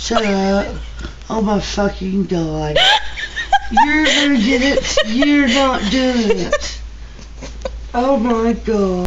Shut up. Oh my fucking god. You're gonna get it. You're not doing it. Oh my god.